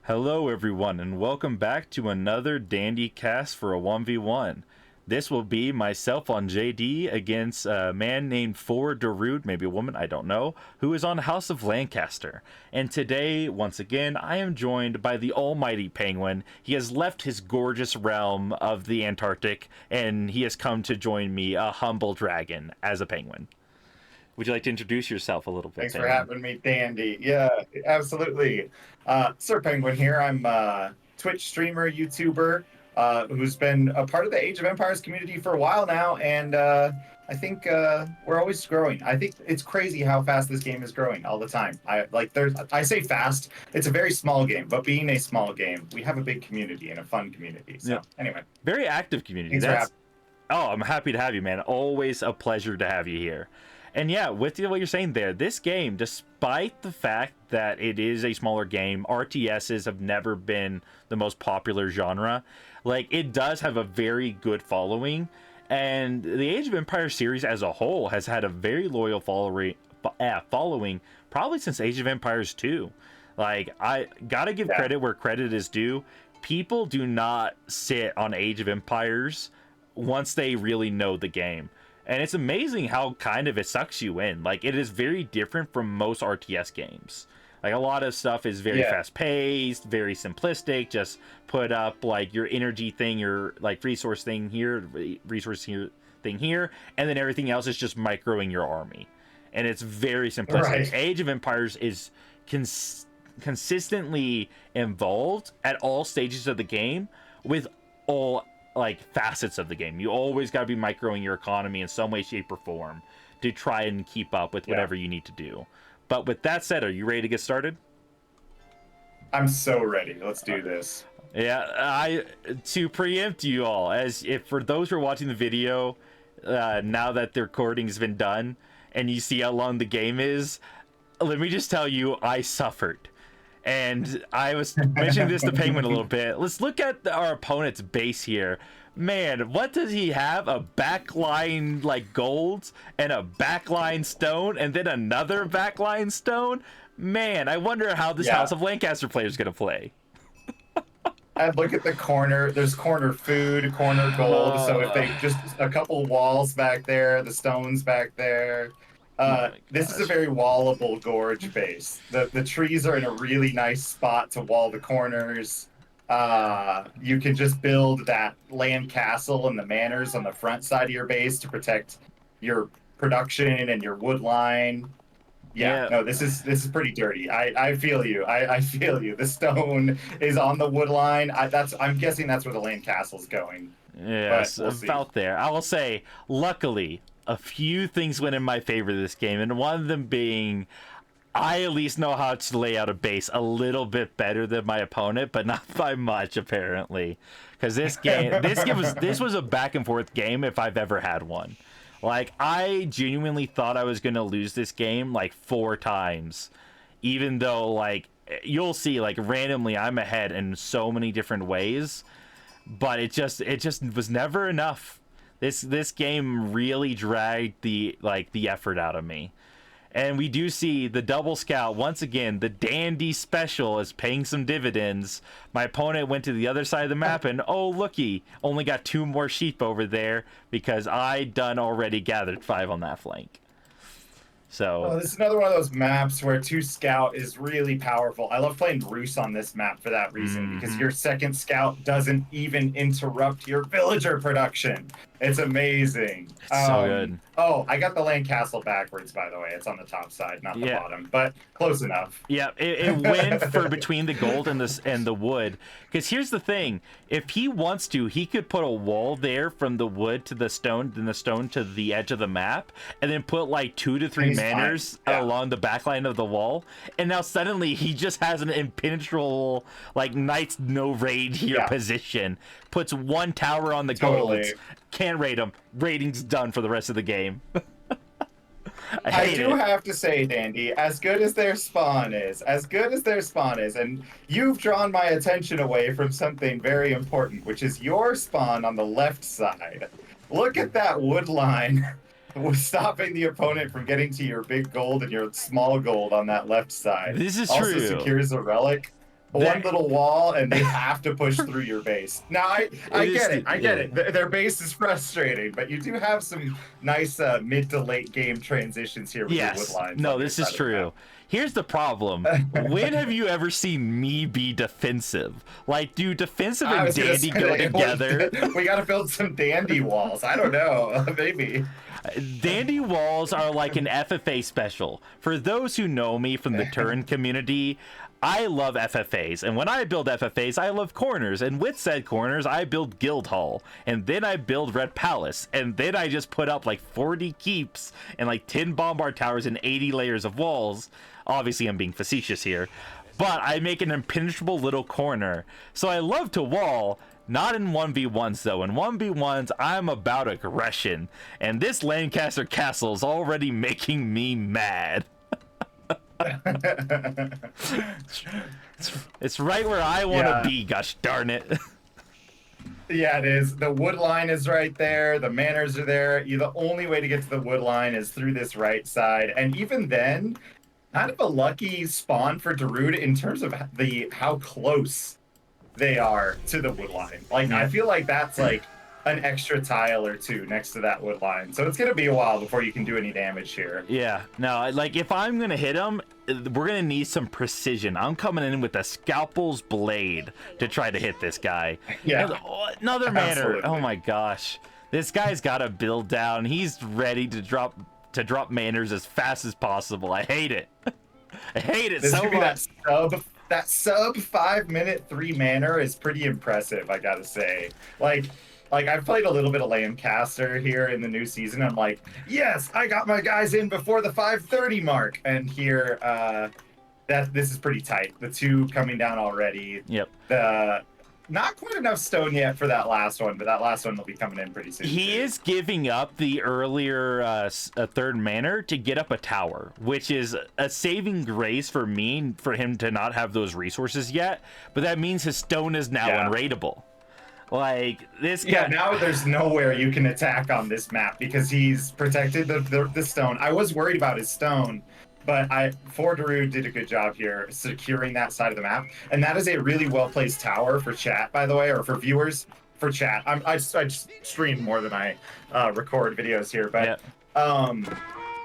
Hello everyone and welcome back to another Dandy cast for a 1v1. This will be myself on JD against a man named For Darude, maybe a woman, I don't know, who is on House of Lancaster. And today, once again, I am joined by the almighty Penguin. He has left his gorgeous realm of the Antarctic and he has come to join me, a humble dragon, as a penguin. Would you like to introduce yourself a little bit? Thanks for Penguin? having me, Dandy. Yeah, absolutely. Sir Pengwin here. I'm a Twitch streamer, YouTuber, who's been a part of the Age of Empires community for a while now, and I think we're always growing. I think it's crazy how fast this game is growing all the time. I say fast. It's a very small game, but being a small game, we have a big community and a fun community. So anyway, Very active community. Oh, I'm happy to have you, man. Always a pleasure to have you here. And yeah, with what you're saying there, this game, despite the fact that it is a smaller game, RTSs have never been the most popular genre. Like, it does have a very good following, and the Age of Empires series as a whole has had a very loyal following probably since Age of Empires 2. Like, I gotta give credit where credit is due. People do not sit on Age of Empires once they really know the game. And it's amazing how kind of it sucks you in. Like, it is very different from most RTS games. Like, a lot of stuff is very fast-paced, very simplistic. Just put up, like, your energy thing, your, like, resource thing here, thing here, and then everything else is just microing your army. And it's very simplistic. Right. Age of Empires is consistently involved at all stages of the game with all like facets of the game. You always got to be microing your economy in some way, shape, or form to try and keep up with whatever you need to do. But with that said, are you ready to get started? I'm so ready. Let's do this. Yeah, to preempt you all, as if for those who are watching the video, now that the recording's been done and you see how long the game is, let me just tell you, I suffered. And I was mentioning this to Penguin a little bit. Let's look at our opponent's base here. Man, what does he have? A backline like gold and a backline stone and then another backline stone? Man, I wonder how this House of Lancaster player is going to play. And look at the corner. There's corner food, corner gold. So if they just a couple walls back there, the stones back there. This is a very wallable gorge base. The trees are in a really nice spot to wall the corners. You can just build that land castle and the manors on the front side of your base to protect your production and your wood line. No, this is pretty dirty. I feel you. I feel you. The stone is on the wood line. I'm guessing that's where the land castle's going. Yes, we'll about there. I will say, luckily, a few things went in my favor this game, and one of them being I at least know how to lay out a base a little bit better than my opponent, but not by much apparently. Because this was a back and forth game if I've ever had one. Like, I genuinely thought I was gonna lose this game like 4 times, even though, like, you'll see, like, randomly I'm ahead in so many different ways, but it just was never enough. This game really dragged the effort out of me. And we do see the double scout once again. The dandy special is paying some dividends. My opponent went to the other side of the map and oh looky, only got 2 more sheep over there because I done already gathered 5 on that flank. So this is another one of those maps where 2 scout is really powerful. I love playing Roos on this map for that reason, because your second scout doesn't even interrupt your villager production. It's amazing. So good. Oh, I got the land castle backwards, by the way. It's on the top side, not the bottom, but close enough. Yeah, it went for between the gold and the wood. Because here's the thing: if he wants to, he could put a wall there from the wood to the stone, then the stone to the edge of the map, and then put like 2 to 3 manors along the back line of the wall. And now suddenly he just has an impenetrable, like, knights no raid here position. Puts 1 tower on the gold. Can't raid him. Raiding's done for the rest of the game. I do have to say, Dandy, as good as their spawn is, and you've drawn my attention away from something very important, which is your spawn on the left side. Look at that wood line stopping the opponent from getting to your big gold and your small gold on that left side. This is also true. secures a relic. one little wall, and they have to push through your base. Now, I get it. I get it. Their base is frustrating, but you do have some nice mid to late game transitions here with your wood lines. No, this is true. Here's the problem. When have you ever seen me be defensive? Like, do defensive and dandy go together? We got to build some dandy walls. I don't know. Maybe. Dandy walls are like an FFA special. For those who know me from the Turin community, I love FFAs, and when I build FFAs, I love corners, and with said corners, I build Guildhall, and then I build Red Palace, and then I just put up like 40 keeps and like 10 bombard towers and 80 layers of walls. Obviously, I'm being facetious here, but I make an impenetrable little corner. So I love to wall, not in 1v1s though. In 1v1s, I'm about aggression, and this Lancaster castle is already making me mad. It's right where I want to be, gosh darn it. Yeah, it is. The wood line is right there. The manors are there. The only way to get to the wood line is through this right side. And even then, kind of a lucky spawn for Darude in terms of how close they are to the wood line. Like, I feel like that's like an extra tile or two next to that wood line. So it's going to be a while before you can do any damage here. Yeah. No, like if I'm going to hit him, we're going to need some precision. I'm coming in with a scalpel's blade to try to hit this guy. Yeah. Another manor. Oh my gosh. This guy's got to build down. He's ready to drop manors as fast as possible. I hate it. I hate it so much. That sub 5 minute 3 manor is pretty impressive, I gotta say. Like I've played a little bit of Lancaster here in the new season. I'm like, yes, I got my guys in before the 5:30 mark. And here, this is pretty tight. The 2 coming down already. Yep. Not quite enough stone yet for that last one, but that last one will be coming in pretty soon. He is giving up the earlier 3rd manor to get up a tower, which is a saving grace for me for him to not have those resources yet. But that means his stone is now unraidable. Like this guy. Yeah, now there's nowhere you can attack on this map because he's protected the stone. I was worried about his stone, but Darude did a good job here securing that side of the map. And that is a really well-placed tower for chat, by the way, or for viewers for chat. I stream more than I record videos here, but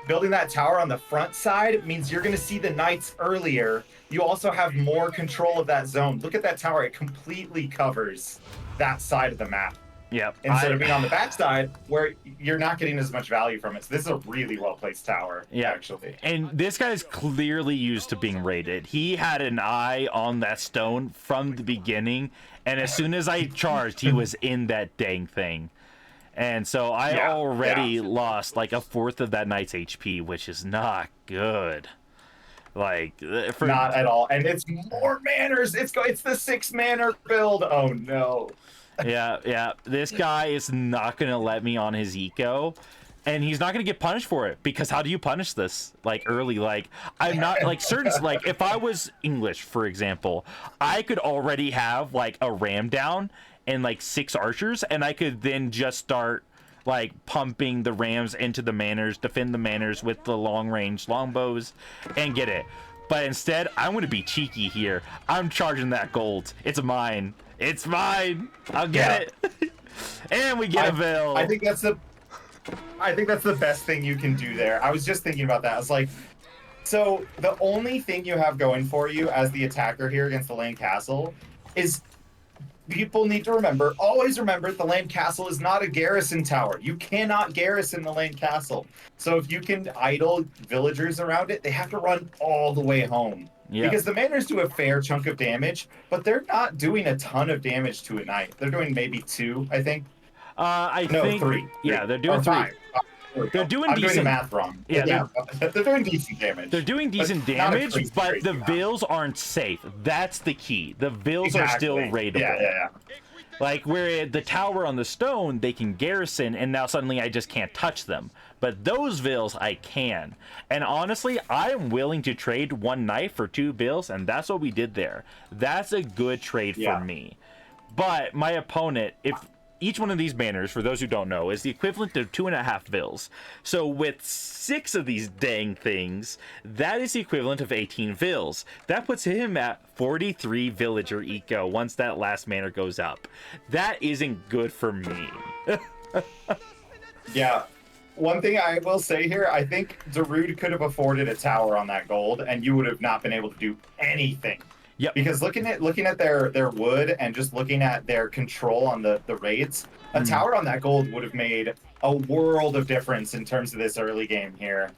building that tower on the front side means you're going to see the knights earlier. You also have more control of that zone. Look at that tower. It completely covers that side of the map. Yep. Instead of being on the back side where you're not getting as much value from it. So this is a really well-placed tower, actually. And this guy's clearly used to being raided. He had an eye on that stone from the beginning, and as soon as I charged, he was in that dang thing. And so I already lost like 1/4 of that knight's HP, which is not good. Like not at all. And it's more manors. It's the 6 manor build. Oh no. Yeah. This guy is not gonna let me on his eco, and he's not gonna get punished for it, because how do you punish this like early? Like I'm not like certain like if I was English, for example, I could already have like a ram down and like 6 archers, and I could then just start like pumping the rams into the manors, defend the manors with the long range longbows, and get it. But instead, I'm gonna be cheeky here. I'm charging that gold. It's mine. It's mine. I'll get it. And we get a bill. I think that's the best thing you can do there. I was just thinking about that. I was like, so the only thing you have going for you as the attacker here against the Lane Castle is people need to remember, always remember, the Lane Castle is not a garrison tower. You cannot garrison the Lane Castle. So if you can idle villagers around it, they have to run all the way home. Yeah. Because the manors do a fair chunk of damage, but they're not doing a ton of damage to a knight. They're doing maybe 2, I think. I think 3. Yeah, they're doing 3. They're doing I'm decent. doing the math wrong. Yeah, they're doing decent damage. They're doing decent damage, but the vills aren't safe. That's the key. The vills are still raidable. Yeah. Like where the tower on the stone, they can garrison, and now suddenly I just can't touch them. But those vills I can. And honestly, I am willing to trade 1 knight for 2 vills, and that's what we did there. That's a good trade for me. But my opponent, each one of these banners, for those who don't know, is the equivalent to 2.5 vills. So with 6 of these dang things, that is the equivalent of 18 vills. That puts him at 43 villager eco once that last banner goes up. That isn't good for me. Yeah. One thing I will say here, I think Darude could have afforded a tower on that gold, and you would have not been able to do anything. Yep. Because looking at their wood and just looking at their control on the raids, a tower on that gold would have made a world of difference in terms of this early game here.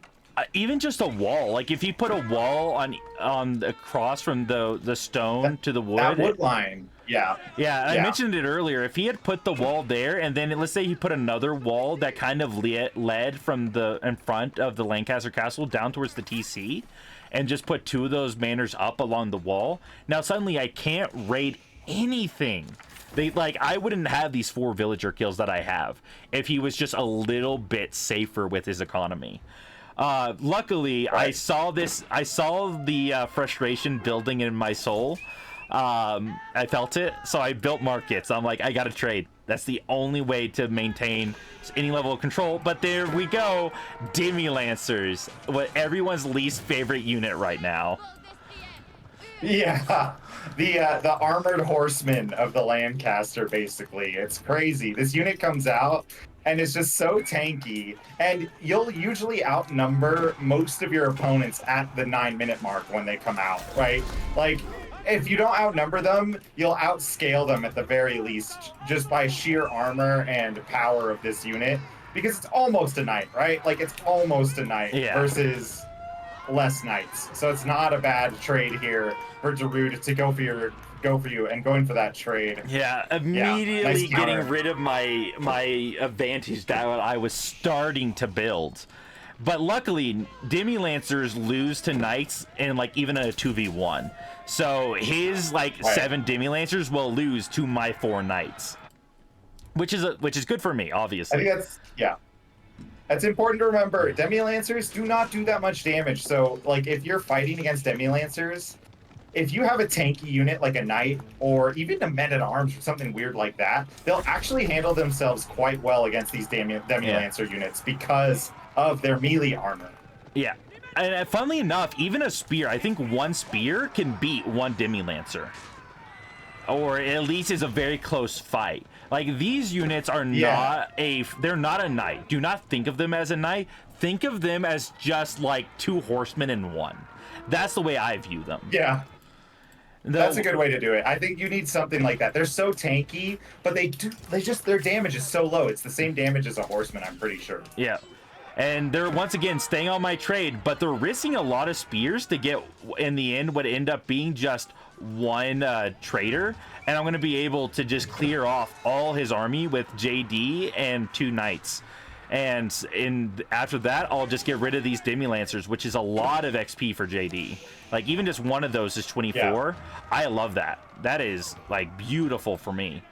Even just a wall, like if you put a wall on across from the stone to the wood. That wood line. Yeah. Yeah, I mentioned it earlier. If he had put the wall there, and then let's say he put another wall that kind of led from the in front of the Lancaster Castle down towards the TC, and just put 2 of those banners up along the wall. Now suddenly I can't raid anything. I wouldn't have these 4 villager kills that I have if he was just a little bit safer with his economy. Luckily, right. I saw the frustration building in my soul. I felt it, so I built markets. I'm like, I gotta trade. That's the only way to maintain any level of control. But there we go, Demi Lancers, what everyone's least favorite unit right now. Yeah, the armored horsemen of the Lancaster, basically. It's crazy. This unit comes out and it's just so tanky, and you'll usually outnumber most of your opponents at the 9-minute mark when they come out, right? Like, if you don't outnumber them, you'll outscale them at the very least, just by sheer armor and power of this unit, because it's almost a knight, right? Like, it's almost a knight versus less knights. So it's not a bad trade here for Darude to go for you and going for that trade. Yeah, immediately getting rid of my advantage that I was starting to build. But luckily, Demi Lancers lose to knights in even a 2v1. So his 7 Demi Lancers will lose to my 4 knights, which is good for me, obviously. I think that's important to remember. Demi Lancers do not do that much damage. So if you're fighting against Demi Lancers, if you have a tanky unit like a knight or even a men-at-arms or something weird like that, they'll actually handle themselves quite well against these Demi Lancer units because of their melee armor. Yeah. And funnily enough, even a spear, I think 1 spear can beat 1 Demi Lancer. Or at least is a very close fight. These units are they're not a knight. Do not think of them as a knight. Think of them as just 2 horsemen in 1. That's the way I view them. Yeah. That's a good way to do it. I think you need something like that. They're so tanky, but their damage is so low. It's the same damage as a horseman, I'm pretty sure. Yeah. And they're once again staying on my trade, but they're risking a lot of spears to get, in the end, what end up being just 1 trader. And I'm going to be able to just clear off all his army with JD and 2 knights. And after that, I'll just get rid of these Demi Lancers, which is a lot of XP for JD. Even just 1 of those is 24. Yeah. I love that. That is beautiful for me.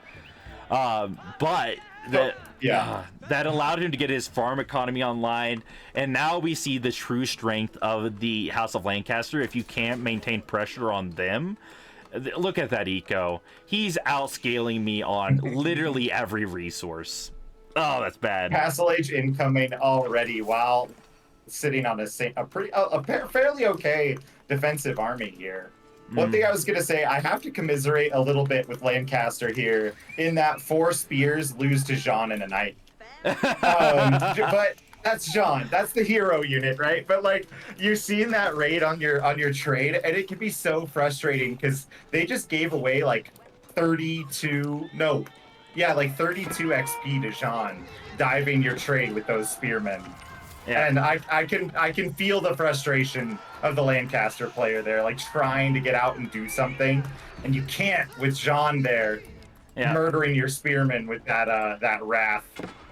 But that allowed him to get his farm economy online, and now we see the true strength of the House of Lancaster. If you can't maintain pressure on them, look at that eco. He's outscaling me on literally every resource. Oh, that's bad. Castle Age incoming already while sitting on a fairly okay defensive army here. One thing I was going to say, I have to commiserate a little bit with Lancaster here in that 4 spears lose to Jeanne in a night. But that's Jeanne. That's the hero unit, right? But you're seeing that raid on your trade, and it can be so frustrating because they just gave away 32 XP to Jeanne diving your trade with those spearmen. Yeah. And I can feel the frustration of the Lancaster player there, trying to get out and do something, and you can't with Jeanne there, murdering your spearmen with that wrath.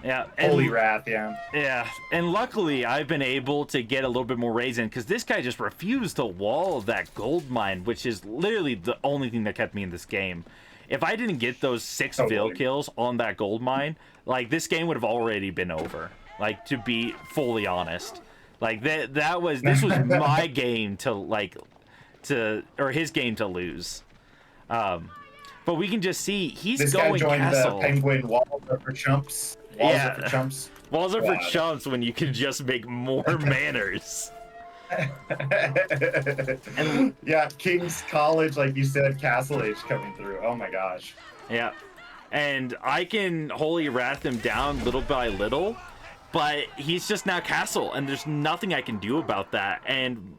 Yeah, holy wrath. Yeah. Yeah, and luckily I've been able to get a little bit more raids in because this guy just refused to wall that gold mine, which is literally the only thing that kept me in this game. If I didn't get those 6 Vil kills on that gold mine, this game would have already been over. To be fully honest, this was my game or his game to lose. But we can just see he's this going guy joined castle. the Penguin Walls are for chumps. Walls are for chumps. Walls are for chumps when you can just make more manners. And yeah, King's College, like you said, Castle Age coming through. Oh my gosh. Yeah. And I can Holy Wrath him down little by little, but he's just now castle, and there's nothing I can do about that. And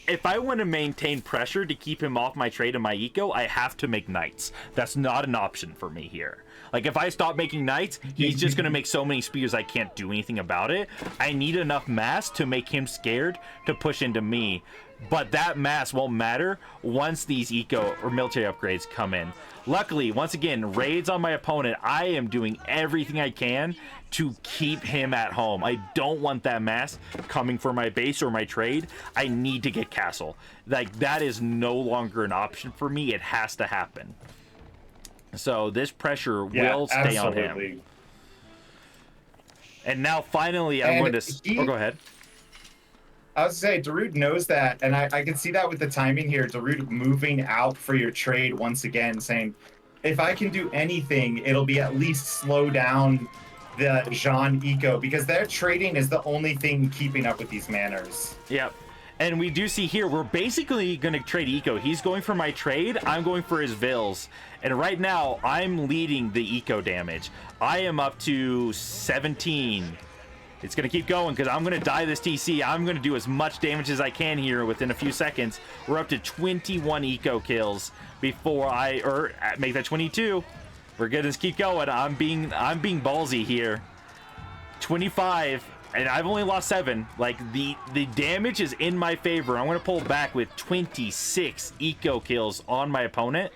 if I want to maintain pressure to keep him off my trade and my eco, I have to make knights. That's not an option for me here. Like, if I stop making knights, he's just going to make so many spears I can't do anything about it. I need enough mass to make him scared to push into me. But that mass won't matter once these eco or military upgrades come in. Luckily, once again, raids on my opponent, I am doing everything I can to keep him at home. I don't want that mass coming for my base or my trade. I need to get castle. Like, that is no longer an option for me. It has to happen. So this pressure will stay on him. And now finally I'm going to... Oh, go ahead. I was going to say, Darude knows that, and I can see that with the timing here. Darude moving out for your trade once again, saying, if I can do anything, it'll be at least slow down the Jeanne eco, because their trading is the only thing keeping up with these manners. Yep. And we do see here, we're basically going to trade eco. He's going for my trade, I'm going for his vills. And right now, I'm leading the eco damage. I am up to 17. It's going to keep going because I'm going to die this TC. I'm going to do as much damage as I can here within a few seconds. We're up to 21 eco kills before I make that 22. We're going to keep going. I'm being ballsy here. 25, and I've only lost 7. Like, the damage is in my favor. I'm going to pull back with 26 eco kills on my opponent.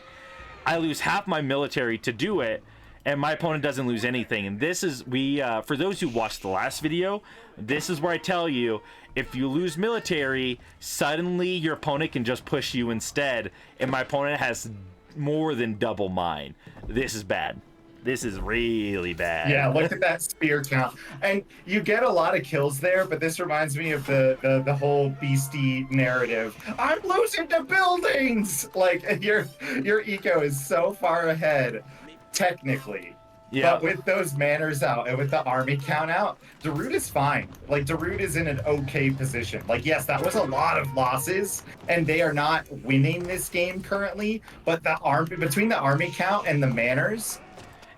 I lose half my military to do it, and my opponent doesn't lose anything. And this is, for those who watched the last video, this is where I tell you, if you lose military, suddenly your opponent can just push you instead, and my opponent has more than double mine. This is bad. This is really bad. Yeah, look at that spear count. And you get a lot of kills there, but this reminds me of the whole beastie narrative. I'm losing to buildings! Like, your eco is so far ahead, technically. Yeah. But with those manners out and with the army count out, Darude is fine. Like, Darude is in an okay position. Like, yes, that was a lot of losses, and they are not winning this game currently, but between the army count and the manners,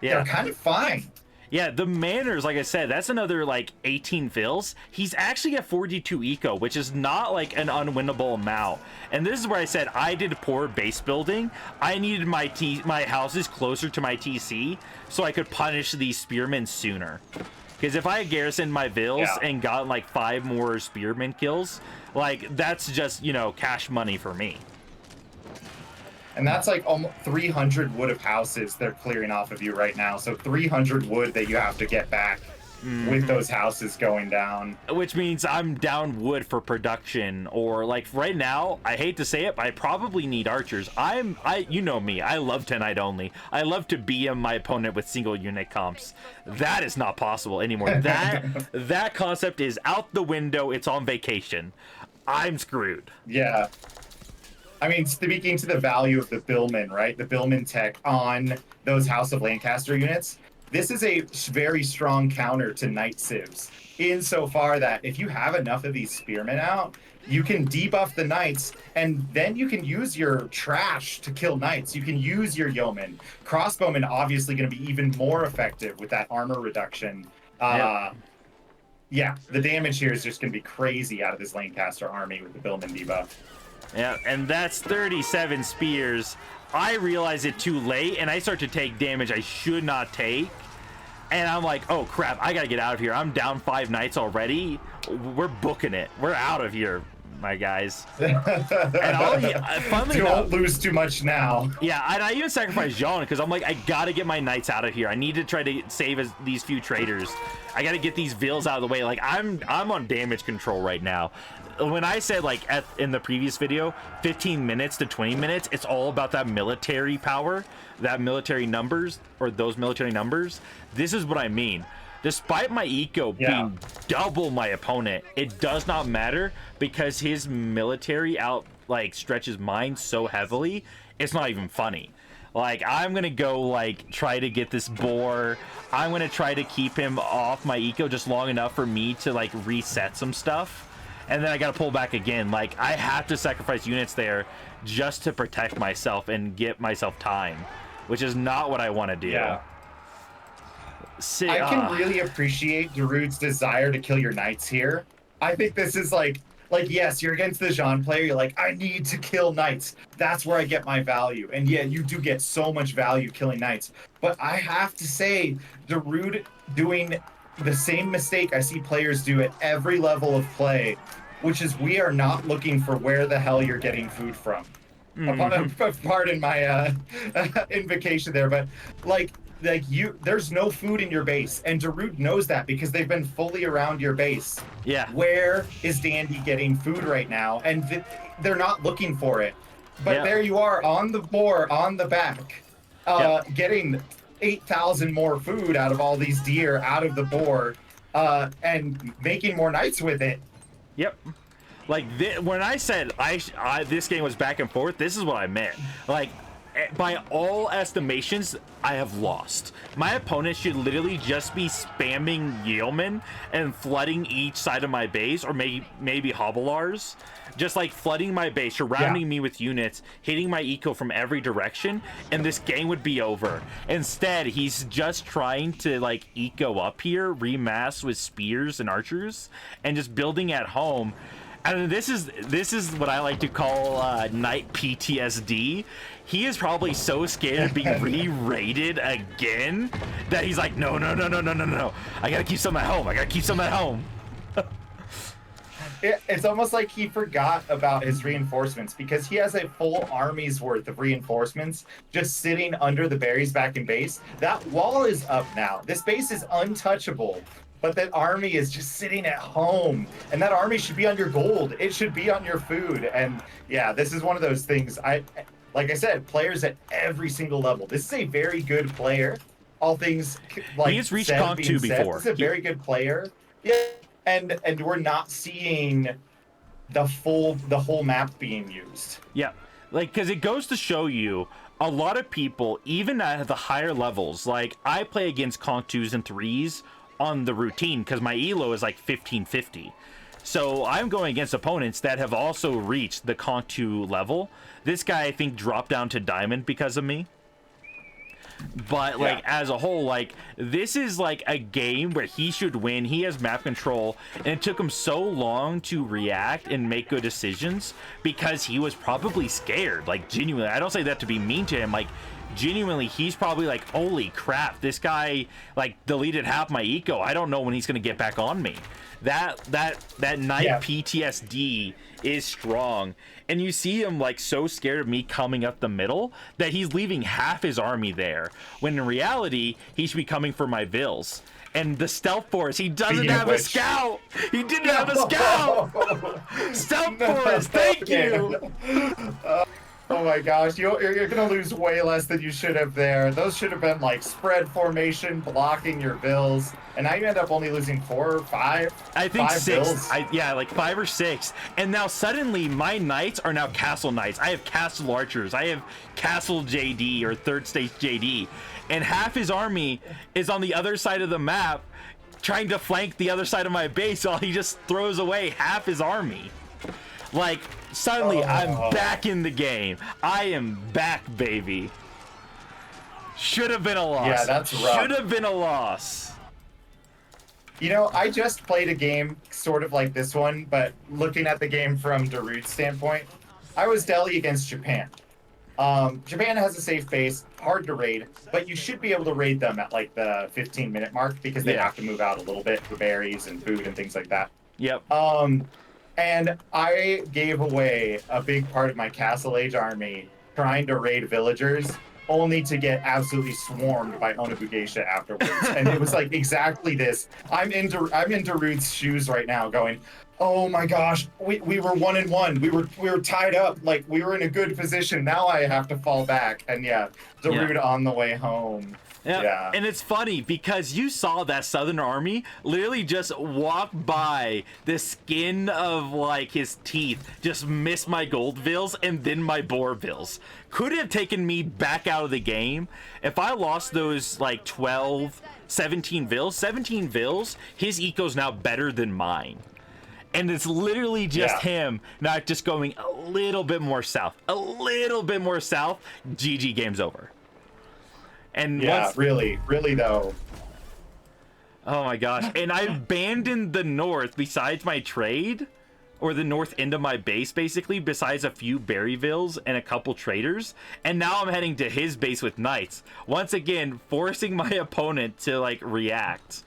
they're kind of fine. Yeah, the manners, like I said, that's another, like, 18 fills. He's actually at 42 eco, which is not, like, an unwinnable amount. And this is where I said I did poor base building. I needed my houses closer to my TC so I could punish these spearmen sooner. Because if I had garrisoned my vills and gotten, like, 5 more spearmen kills, like, that's just, you know, cash money for me. And that's like almost 300 wood of houses they're clearing off of you right now. So 300 wood that you have to get back with those houses going down. Which means I'm down wood for production, or like right now, I hate to say it, but I probably need archers. You know me, I love 10-night only. I love to BM my opponent with single unit comps. That is not possible anymore. That concept is out the window. It's on vacation. I'm screwed. Yeah. I mean, speaking to the value of the Billman, right? The Billman tech on those House of Lancaster units, this is a very strong counter to Knight Civs, insofar that if you have enough of these spearmen out, you can debuff the knights, and then you can use your trash to kill knights. You can use your yeomen. Crossbowmen obviously going to be even more effective with that armor reduction. Yeah, the damage here is just going to be crazy out of this Lancaster army with the Billman debuff. Yeah, and that's 37 spears. I realize it too late, and I start to take damage I should not take. And I'm like, oh crap, I gotta get out of here. I'm down 5 knights already. We're booking it. We're out of here, my guys. And don't lose too much now. Yeah, and I even sacrificed Jeanne because I'm like, I gotta get my knights out of here. I need to try to save these few traders. I gotta get these vills out of the way. Like, I'm on damage control right now. When I said, like, in the previous video, 15 minutes to 20 minutes, it's all about that military power, that military numbers, or those military numbers. This is what I mean. Despite my eco being double my opponent, it does not matter because his military stretches mine so heavily, it's not even funny. Like, I'm gonna go, like, try to get this boar. I'm gonna try to keep him off my eco just long enough for me to, like, reset some stuff. And then I gotta pull back again. Like, I have to sacrifice units there just to protect myself and get myself time, which is not what I want to do. Yeah. I can really appreciate Darude's desire to kill your knights here. I think this is like, yes, you're against the Jeanne player. You're like, I need to kill knights. That's where I get my value. And yeah, you do get so much value killing knights. But I have to say, Darude doing the same mistake I see players do at every level of play, which is we are not looking for where the hell you're getting food from. Pardon my invocation there, but like there's no food in your base, and Darude knows that because they've been fully around your base. Yeah. Where is Dandy getting food right now? And they're not looking for it. But there you are on the boar, on the back, getting 8,000 more food out of all these deer, out of the boar, and making more knights with it. Yep. Like, when I said this game was back and forth, this is what I meant. Like, by all estimations, I have lost. My opponent should literally just be spamming yeomen and flooding each side of my base, or maybe hobblars. Just like flooding my base, surrounding me with units, hitting my eco from every direction, and this game would be over. Instead, he's just trying to like eco up here, remass with spears and archers, and just building at home. And this is what I like to call knight PTSD. He is probably so scared of being re-rated again that he's like, no. I gotta keep some at home. I gotta keep some at home. It's almost like he forgot about his reinforcements because he has a full army's worth of reinforcements just sitting under the berries back in base. That wall is up now. This base is untouchable. But that army is just sitting at home, and that army should be on your gold. It should be on your food. And yeah, this is one of those things. Like I said, players at every single level. This is a very good player. All things like he's reached Conk 2 before. This is a very good player. Yeah, and we're not seeing the whole map being used. Yeah, like because it goes to show you. A lot of people, even at the higher levels, like I play against Conk 2s and 3s on the routine because my elo is like 1550, so I'm going against opponents that have also reached the Conk 2 level. This guy I think dropped down to diamond because of me, but like as a whole, like this is like a game where he should win. He has map control, and it took him so long to react and make good decisions because he was probably scared. Like genuinely, I don't say that to be mean to him, like genuinely he's probably like, holy crap, this guy like deleted half my eco. I don't know when he's gonna get back on me. That night PTSD is strong, and you see him like so scared of me coming up the middle that he's leaving half his army there, when in reality he should be coming for my vills. And the stealth force, he doesn't have a scout. He didn't have a scout. Stealth force, thank you. Oh my gosh, you're gonna lose way less than you should have there. Those should have been like spread formation, blocking your bills, and now you end up only losing 4 or 5. I think 5 6. bills. Yeah, like 5 or 6. And now suddenly my knights are now castle knights. I have castle archers. I have castle JD or third stage JD, and half his army is on the other side of the map, trying to flank the other side of my base while he just throws away half his army. Like, suddenly I'm back in the game. I am back, baby. Should have been a loss. Yeah, that's rough. Should have been a loss. You know, I just played a game sort of like this one, but looking at the game from Darude's standpoint, I was Delhi against Japan. Japan has a safe base, hard to raid, but you should be able to raid them at like the 15-minute mark because they have to move out a little bit for berries and food and things like that. Yep. And I gave away a big part of my Castle Age army trying to raid villagers, only to get absolutely swarmed by Onabugeisha afterwards. And it was like exactly this. I'm in Darude's shoes right now going, oh my gosh, we were 1-1. We were tied up, like we were in a good position. Now I have to fall back. And yeah, Darude on the way home. Yeah. And it's funny because you saw that Southern Army literally just walk by the skin of like his teeth, just miss my gold vills and then my boar vills. Could have taken me back out of the game. If I lost those like 12, 17 vills, his eco's now better than mine. And it's literally just him not just going a little bit more south. GG, game's over. And really though. Oh my gosh. And I abandoned the north besides my trade, or the north end of my base basically, besides a few Berryvilles and a couple traders. And now I'm heading to his base with knights, once again forcing my opponent to like react.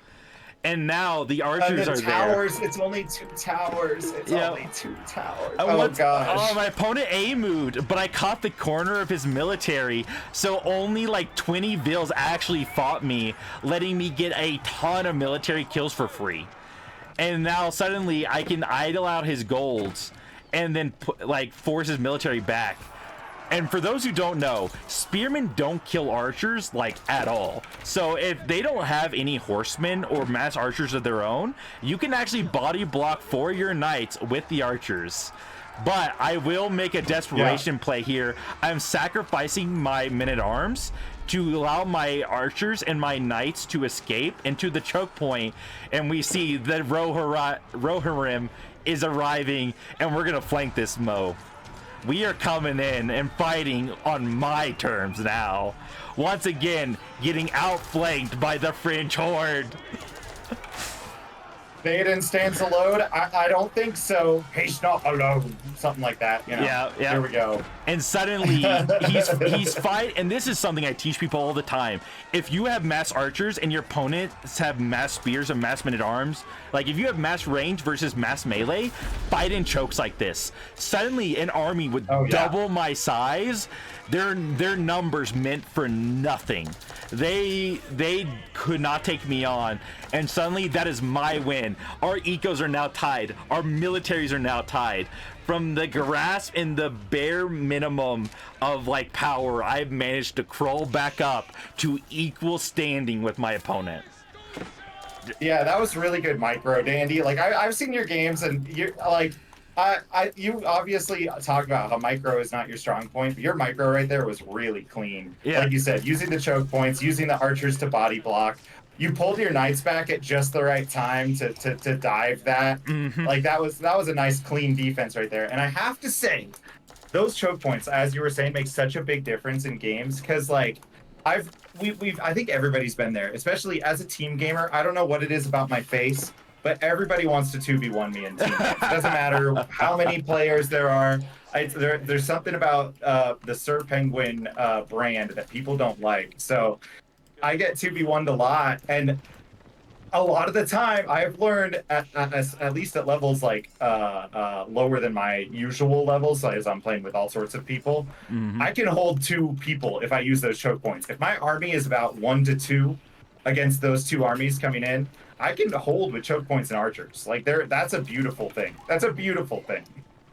And now the archers are towers, there. It's only 2 towers. It's only 2 towers. Gosh. Oh, my opponent A-moved, but I caught the corner of his military, so only like 20 vills actually fought me, letting me get a ton of military kills for free. And now suddenly I can idle out his golds and then force his military back. And for those who don't know, spearmen don't kill archers like at all. So if they don't have any horsemen or mass archers of their own, you can actually body block for your knights with the archers. But I will make a desperation play here. I'm sacrificing my men-at-arms to allow my archers and my knights to escape into the choke point, and we see that Rohirrim is arriving, and we're gonna flank this Mo. We are coming in and fighting on my terms now. Once again, getting outflanked by the French horde. Theoden stands alone? I don't think so. He's not alone. Something like that, you know? Yeah. Here we go. And suddenly, he's fight, and this is something I teach people all the time. If you have mass archers and your opponents have mass spears and mass men-at-arms, like if you have mass range versus mass melee, fight in chokes like this. Suddenly, an army with double my size, their numbers meant for nothing. They could not take me on, and suddenly that is my win. Our ecos are now tied. Our militaries are now tied. From the grasp and the bare minimum of like power, I've managed to crawl back up to equal standing with my opponent. Yeah, that was really good micro, Dandy. Like I've seen your games, and you're like, you obviously talk about how micro is not your strong point, but your micro right there was really clean. Yeah. Like you said, using the choke points, using the archers to body block. You pulled your knights back at just the right time to dive that. Mm-hmm. Like that was a nice clean defense right there. And I have to say, those choke points, as you were saying, make such a big difference in games, because like I think everybody's been there, especially as a team gamer. I don't know what it is about my face, but everybody wants to 2v1 me in team. It doesn't matter how many players there are. There's something about the Sir Pengwin brand that people don't like. So I get 2v1'd a lot, and a lot of the time I've learned at least at levels like lower than my usual levels, as I'm playing with all sorts of people, I can hold 2 people if I use those choke points. If my army is about 1 to 2 against those 2 armies coming in, I can hold with choke points and archers. Like that's a beautiful thing. That's a beautiful thing.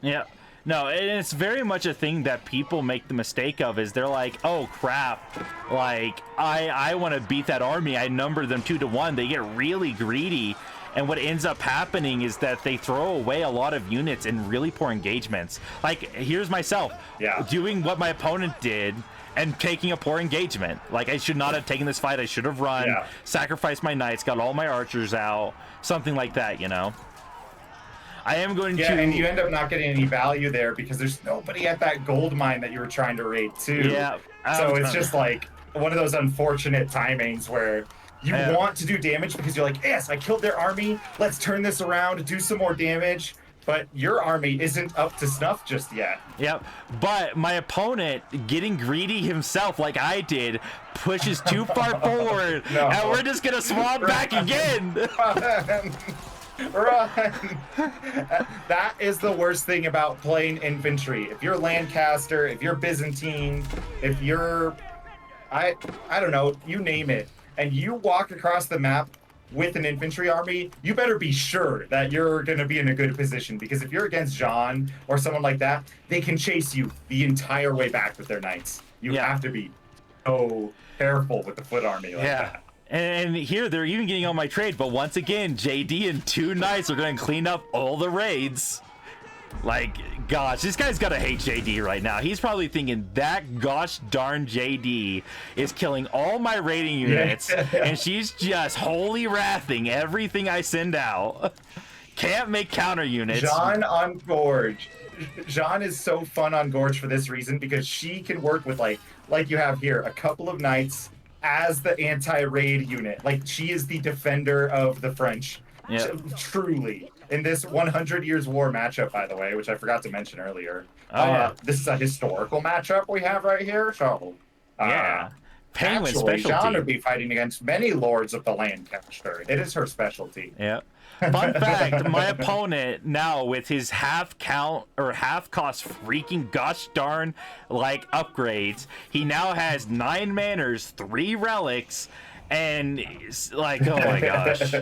Yeah. No, and it's very much a thing that people make the mistake of, is they're like, oh crap, like I want to beat that army, I number them 2 to 1. They get really greedy, and what ends up happening is that they throw away a lot of units in really poor engagements. Like here's myself doing what my opponent did and taking a poor engagement. Like I should not have taken this fight. I should have run, sacrificed my knights, got all my archers out, something like that, you know. I am going to... and you end up not getting any value there because there's nobody at that gold mine that you were trying to raid too. Yeah. So it's just like one of those unfortunate timings where you want to do damage because you're like, yes, I killed their army. Let's turn this around, do some more damage. But your army isn't up to snuff just yet. Yep. But my opponent, getting greedy himself like I did, pushes too far forward, and we're just going to swap back again. Run. That is the worst thing about playing infantry. If you're Lancaster, if you're Byzantine, if you're I don't know, you name it, and you walk across the map with an infantry army, you better be sure that you're going to be in a good position, because if you're against Jeanne or someone like that, they can chase you the entire way back with their knights. You have to be so careful with the foot army like that. And here they're even getting on my trade, but once again, JD and 2 knights are going to clean up all the raids. Like, gosh, this guy's gotta hate JD right now. He's probably thinking that gosh darn JD is killing all my raiding units, and she's just holy wrathing everything I send out. Can't make counter units. Jeanne on Gorge. Jeanne is so fun on Gorge for this reason, because she can work with, like you have here, a couple of knights as the anti-raid unit. Like, she is the defender of the French. Yep. Truly. In this 100 Years War matchup, by the way, which I forgot to mention earlier. This is a historical matchup we have right here. So, Penguin actually, specialty. Jeanne would be fighting against many lords of the Lancaster. It is her specialty. Yep. Fun fact, my opponent now with his half count or half cost freaking gosh darn like upgrades, he now has 9 manners, 3 relics, and like, oh my gosh.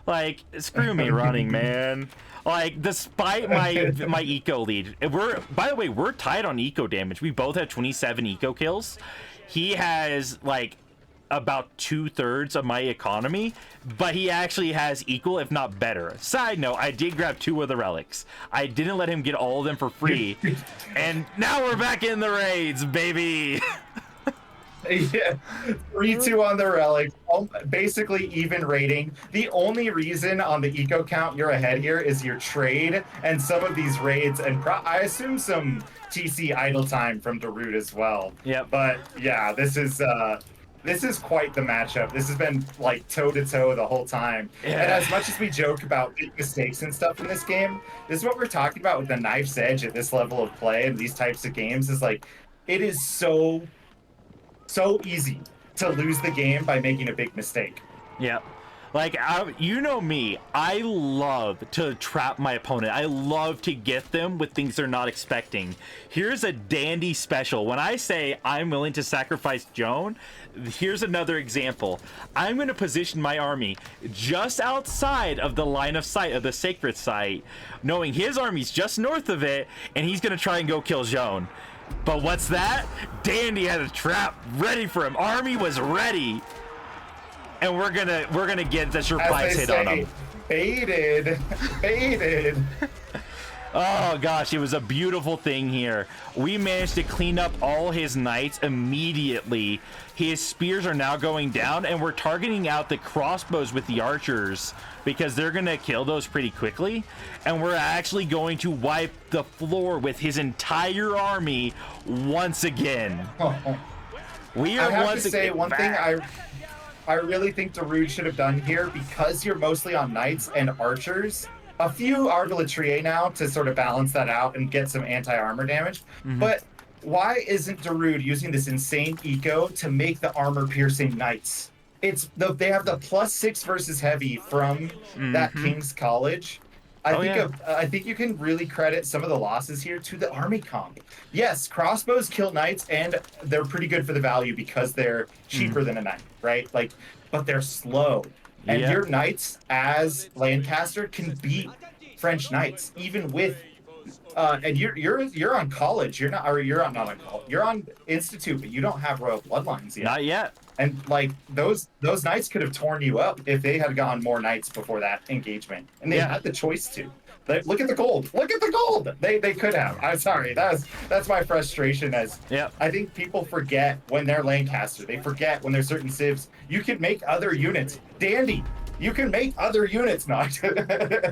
Like, screw me running, man. Like, despite my eco lead, by the way, we're tied on eco damage. We both have 27 eco kills. He has like about 2/3 of my economy, but he actually has equal, if not better. Side note, I did grab 2 of the relics. I didn't let him get all of them for free, and now we're back in the raids, baby. Yeah, 3-2 on the relics. Basically even rating. The only reason on the eco count you're ahead here is your trade and some of these raids, and I assume some TC idle time from Darude as well. Yeah. But yeah, this is quite the matchup. This has been like toe-to-toe the whole time. Yeah. And as much as we joke about big mistakes and stuff in this game, this is what we're talking about with the knife's edge at this level of play and these types of games. Is like, it is so easy to lose the game by making a big mistake. Yeah. Like, you know me, I love to trap my opponent. I love to get them with things they're not expecting. Here's a dandy special. When I say I'm willing to sacrifice Joan, here's another example. I'm going to position my army just outside of the line of sight of the sacred site, knowing his army's just north of it, and he's going to try and go kill Joan. But what's that? Dandy had a trap ready for him. Army was ready. And we're gonna get the surprise hit on him. Baited. Oh gosh, it was a beautiful thing here. We managed to clean up all his knights immediately. His spears are now going down, and we're targeting out the crossbows with the archers because they're gonna kill those pretty quickly. And we're actually going to wipe the floor with his entire army once again. We are I have once to say again one back. thing I really think Darude should have done here, because you're mostly on knights and archers. A few artillery now to sort of balance that out and get some anti-armor damage. But why isn't Darude using this insane eco to make the armor-piercing knights? They have the +6 versus heavy from that King's College. I think you can really credit some of the losses here to the army comp. Yes, crossbows kill knights, and they're pretty good for the value because they're cheaper than a knight, right? Like, but they're slow. And your knights as Lancaster can beat French knights, even with and you're on college. You're not on college. You're on institute, but you don't have royal bloodlines yet. Not yet. And like those knights could have torn you up if they had gone more knights before that engagement, and they had the choice to. Look at the gold. Look at the gold. They could have. I'm sorry. That's my frustration. I think people forget when they're Lancaster. They forget when there's certain civs. You can make other units. Dandy. You can make other units, not.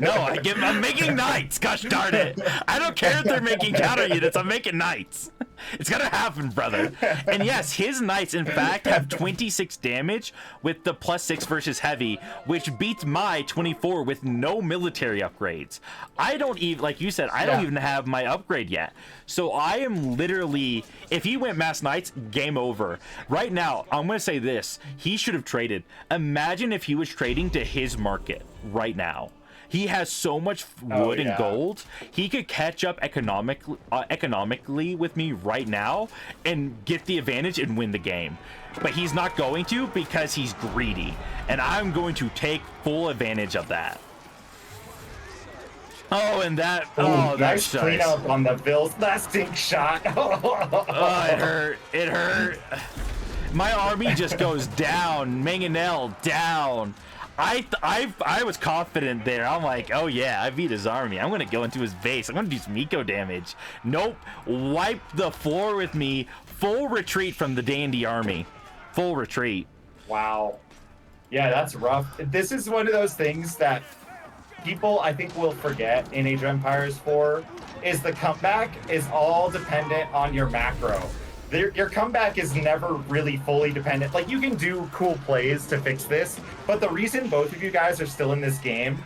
No, I'm making knights. Gosh darn it! I don't care if they're making counter units. I'm making knights. It's gonna happen, brother. And yes, his knights, in fact, have 26 damage with the +6 versus heavy, which beats my 24 with no military upgrades. I don't even, like you said, I don't even have my upgrade yet. So I am literally, if he went mass knights, game over. Right now, I'm gonna say this: he should have traded. Imagine if he was trading to his market right now. He has so much wood and gold. He could catch up economically with me right now and get the advantage and win the game. But he's not going to, because he's greedy. And I'm going to take full advantage of that. Oh, and that... Oh, nice that's clean up on the Bills. That stink shot. Oh, it hurt. It hurt. My army just goes down. Mangonel down. I was confident there. I'm like, oh yeah, I beat his army. I'm gonna go into his base. I'm gonna do some eco damage. Nope. Wipe the floor with me. Full retreat from the Dandy army. Full retreat. Wow. Yeah, that's rough. This is one of those things that people, I think, will forget in Age of Empires 4, is the comeback is all dependent on your macro. Your comeback is never really fully dependent. Like, you can do cool plays to fix this, but the reason both of you guys are still in this game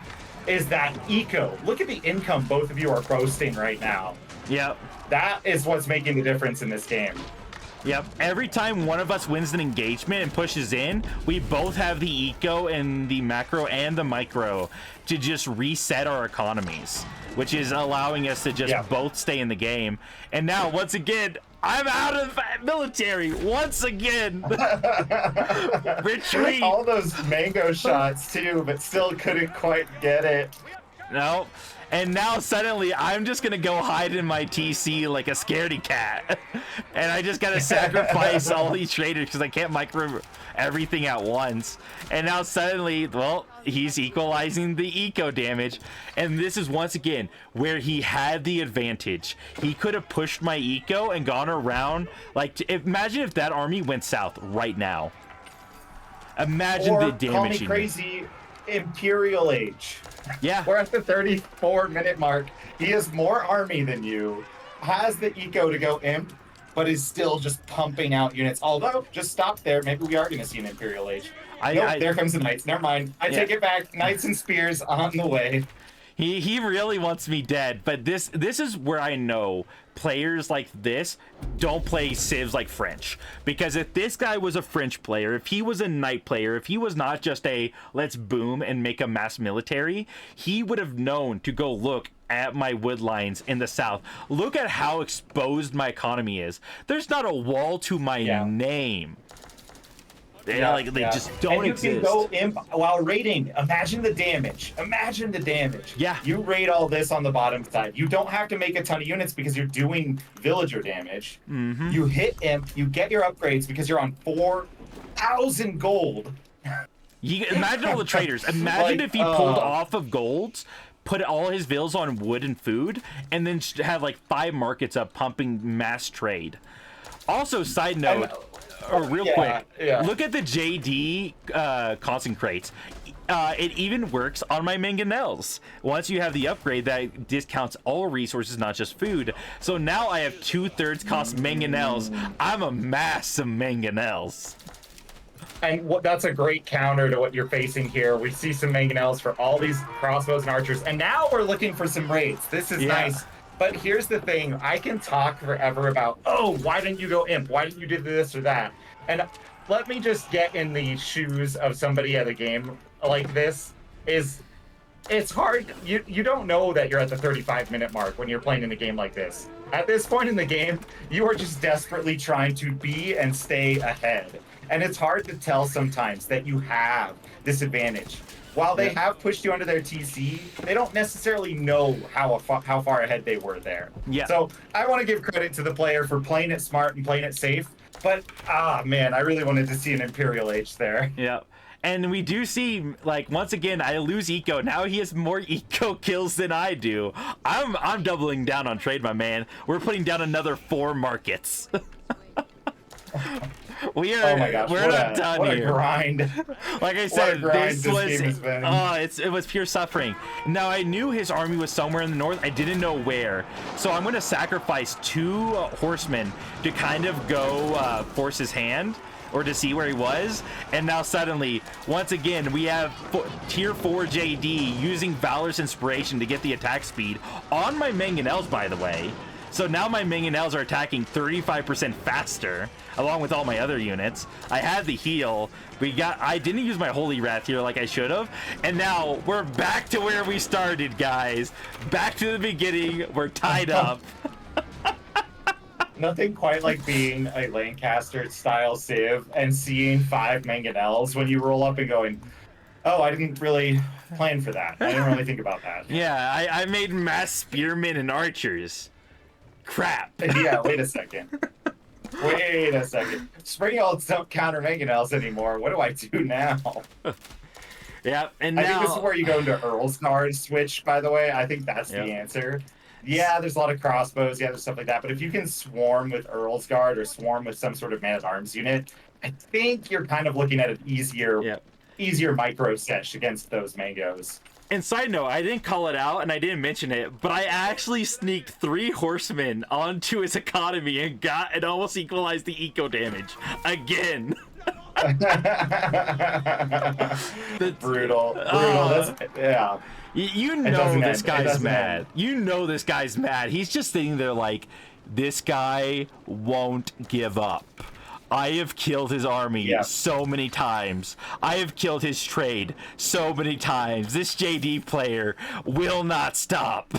is that eco. Look at the income both of you are boasting right now. Yep. That is what's making the difference in this game. Yep. Every time one of us wins an engagement and pushes in, we both have the eco and the macro and the micro to just reset our economies, which is allowing us to just both stay in the game. And now, once again, I'm out of military once again. Retreat. All those mango shots too, but still couldn't quite get it. No. And now suddenly I'm just gonna go hide in my TC like a scaredy cat. And I just gotta sacrifice all these traders because I can't micro everything at once. And now suddenly, well, he's equalizing the eco damage. And this is once again where he had the advantage. He could have pushed my eco and gone around. Like, imagine if that army went south right now. Imagine the damage. Call me crazy, Imperial Age. Yeah. We're at the 34-minute mark. He has more army than you, has the eco to go imp, but is still just pumping out units. Although, just stop there. Maybe we are going to see an Imperial Age. Nope, there comes the Knights. Never mind. I take it back. Knights and Spears on the way. He really wants me dead, but this is where I know players like this don't play civs like French. Because if this guy was a French player, if he was a knight player, if he was not just a let's boom and make a mass military, he would have known to go look at my wood lines in the south. Look at how exposed my economy is. There's not a wall to my name. They just don't exist. And you can go imp while raiding. Imagine the damage. Imagine the damage. Yeah. You raid all this on the bottom side. You don't have to make a ton of units because you're doing villager damage. Mm-hmm. You hit imp. You get your upgrades because you're on 4,000 gold. Imagine all the traders. Imagine if he pulled off of golds, put all his vills on wood and food, and then have like 5 markets up pumping mass trade. Also, side note, real quick, look at the JD constant crates. It even works on my mangonels. Once you have the upgrade, that discounts all resources, not just food. So now I have 2/3 cost mangonels. I'm a mass of mangonels. And that's a great counter to what you're facing here. We see some mangonels for all these crossbows and archers, and now we're looking for some raids. This is nice. But here's the thing. I can talk forever about, oh, why didn't you go imp? Why didn't you do this or that? And let me just get in the shoes of somebody at a game like this. It's hard. You don't know that you're at the 35-minute mark when you're playing in a game like this. At this point in the game, you are just desperately trying to be and stay ahead. And it's hard to tell sometimes that you have this advantage. While they have pushed you under their TC, they don't necessarily know how far ahead they were there. Yeah. So I want to give credit to the player for playing it smart and playing it safe. But, man, I really wanted to see an Imperial Age there. Yeah. And we do see, like, once again, I lose eco. Now he has more eco kills than I do. I'm doubling down on trade, my man. We're putting down another 4 markets. We are. Oh my gosh, we're not done what here. A grind. Like I said, this was. Oh, it was pure suffering. Now I knew his army was somewhere in the north. I didn't know where, so I'm going to sacrifice 2 horsemen to kind of go force his hand or to see where he was. And now suddenly, once again, we have tier 4 JD using Valor's inspiration to get the attack speed on my mangonels, by the way. So now my mangonels are attacking 35% faster, along with all my other units. I had the heal. I didn't use my Holy Wrath here like I should have. And now we're back to where we started, guys. Back to the beginning. We're tied up. Nothing quite like being a Lancaster-style civ and seeing 5 mangonels when you roll up and going, oh, I didn't really plan for that. I didn't really think about that. Yeah, I made mass spearmen and archers. Crap. Yeah, wait a second. Wait a second. Spring ults don't counter mangonels anymore. What do I do now? Yeah, and I now... think this is where you go into Earl's card switch, by the way. I think that's the answer. Yeah, there's a lot of crossbows. Yeah, there's stuff like that. But if you can swarm with Earl's Guard or swarm with some sort of man-at-arms unit, I think you're kind of looking at an easier micro sketch against those mangoes. And side note, I didn't call it out and I didn't mention it, but I actually sneaked 3 horsemen onto his economy and almost equalized the eco damage again. Brutal. Yeah. You know this guy's mad. You know this guy's mad. He's just sitting there like, this guy won't give up. I have killed his army so many times. I have killed his trade so many times. This JD player will not stop.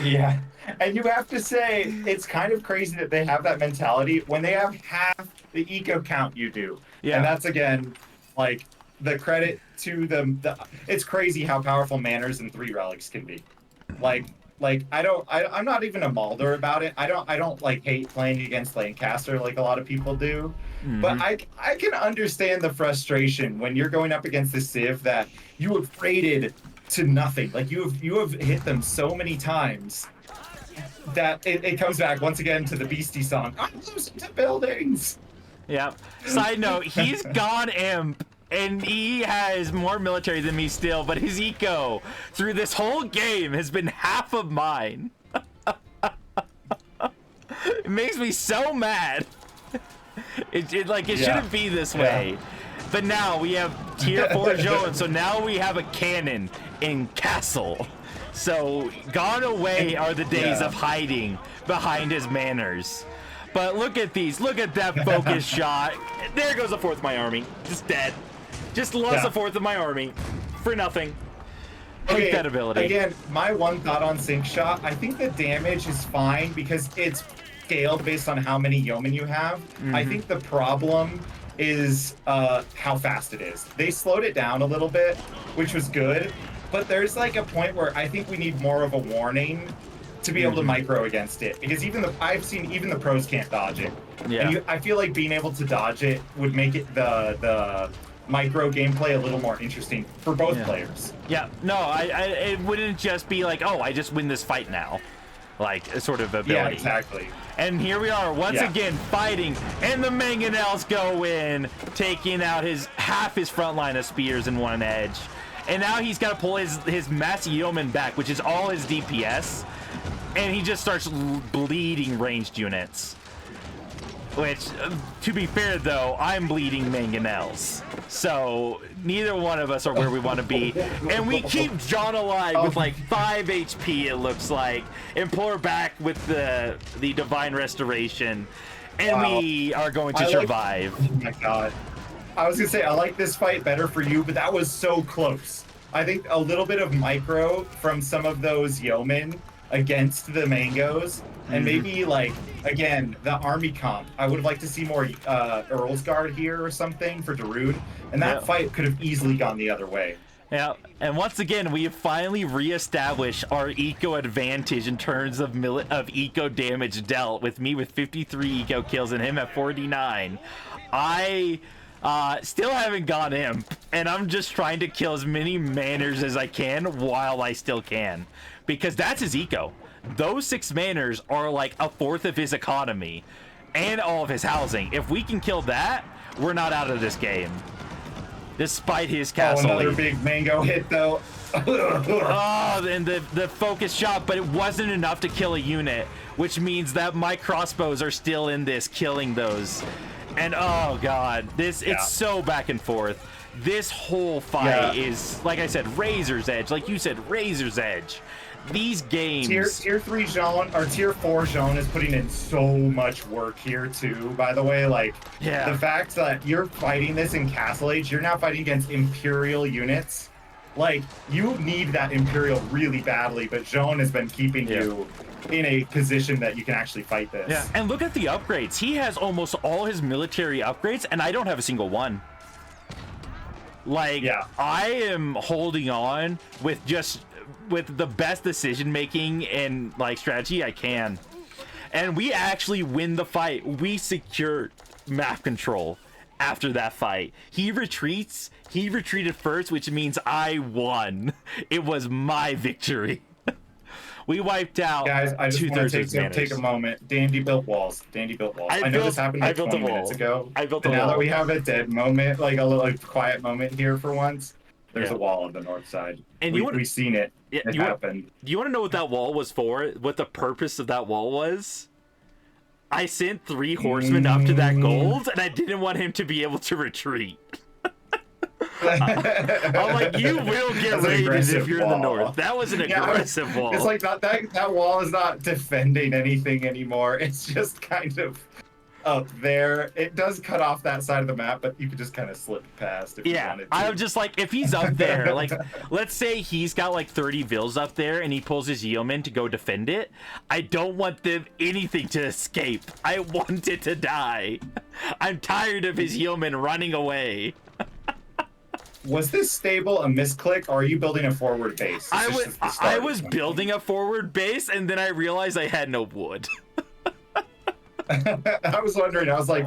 Yeah. And you have to say, it's kind of crazy that they have that mentality when they have half the eco count you do. Yeah. And that's, again, like, the credit to them. It's crazy how powerful manners and 3 relics can be. Like I'm not even a Mulder about it. I don't like hate playing against Lancaster like a lot of people do. Mm-hmm. But I can understand the frustration when you're going up against the Civ that you have raided to nothing. Like you have hit them so many times that it comes back once again to the Beastie song. I'm losing to buildings. Yeah. Side note, he's gone imp. And he has more military than me still, but his eco through this whole game has been half of mine. It makes me so mad. It shouldn't be this way. But now we have tier 4 Jeanne, so now we have a cannon in castle. So gone away are the days of hiding behind his manners. But look at these. Look at that focus shot. There goes a fourth of my army. Just dead. Just lost a fourth of my army for nothing. Hate that ability. Again, my one thought on Sync Shot, I think the damage is fine because it's scaled based on how many yeomen you have. Mm-hmm. I think the problem is how fast it is. They slowed it down a little bit, which was good, but there's like a point where I think we need more of a warning to be able to micro against it, because I've seen even the pros can't dodge it. Yeah. And I feel like being able to dodge it would make it the micro gameplay a little more interesting for both players. Yeah, no, it wouldn't just be like, oh, I just win this fight now, like a sort of ability. Yeah, exactly. And here we are once again fighting, and the mangonels go in, taking out half his front line of spears in one edge, and now he's got to pull his mass yeoman back, which is all his DPS, and he just starts bleeding ranged units. Which, to be fair though, I'm bleeding mangonels. So, neither one of us are where we want to be. And we keep Jeanne alive with like 5 HP, it looks like. And pull her back with the Divine Restoration. And we are going to survive. Oh my god. I was going to say, I like this fight better for you, but that was so close. I think a little bit of micro from some of those yeomen against the mangoes. And maybe, like, again, the army comp. I would have liked to see more Earl's Guard here or something for Darude. And that fight could have easily gone the other way. Yeah, and once again, we have finally reestablished our eco advantage in terms of eco damage dealt, with me with 53 eco kills and him at 49. I still haven't gone imp, and I'm just trying to kill as many manners as I can while I still can. Because that's his eco. Those 6 manners are like a fourth of his economy and all of his housing. If we can kill that, we're not out of this game. Despite his castle. Oh, another big mango hit though. Oh, and the focus shot, but it wasn't enough to kill a unit, which means that my crossbows are still in this, killing those. And oh god, it's so back and forth. This whole fight is, like I said, razor's edge. Like you said, razor's edge. These games, tier 3 Jeanne or tier 4 Jeanne is putting in so much work here too, by the way. Like the fact that you're fighting this in Castle Age, you're now fighting against Imperial units. Like, you need that Imperial really badly, but Jeanne has been keeping you in a position that you can actually fight this. Yeah, and look at the upgrades. He has almost all his military upgrades, and I don't have a single one. Like, I am holding on with the best decision making and like strategy I can. And we actually win the fight. We secured map control after that fight. He retreats. He retreated first, which means I won. It was my victory. We wiped out. Guys, I just want to take a moment. Dandy built walls. Dandy built walls. I know this happened like 20 minutes ago. I built a wall. Now that we have a dead moment, like a little quiet moment here for once, there's a wall on the north side. And we've seen it. It happened. Do you want to know what that wall was for? What the purpose of that wall was? I sent 3 horsemen up to that gold, and I didn't want him to be able to retreat. I'm like, you will get raided if you're in the north. That was an aggressive wall. It's like not that wall is not defending anything anymore. It's just kind of up there. It does cut off that side of the map, but you could just kind of slip past if you wanted to. I'm just like, if he's up there, like, let's say he's got like 30 vills up there and he pulls his yeoman to go defend it. I don't want anything to escape. I want it to die. I'm tired of his yeoman running away. Was this stable a misclick, or are you building a forward base? I was building a forward base, and then I realized I had no wood. I was wondering. I was like,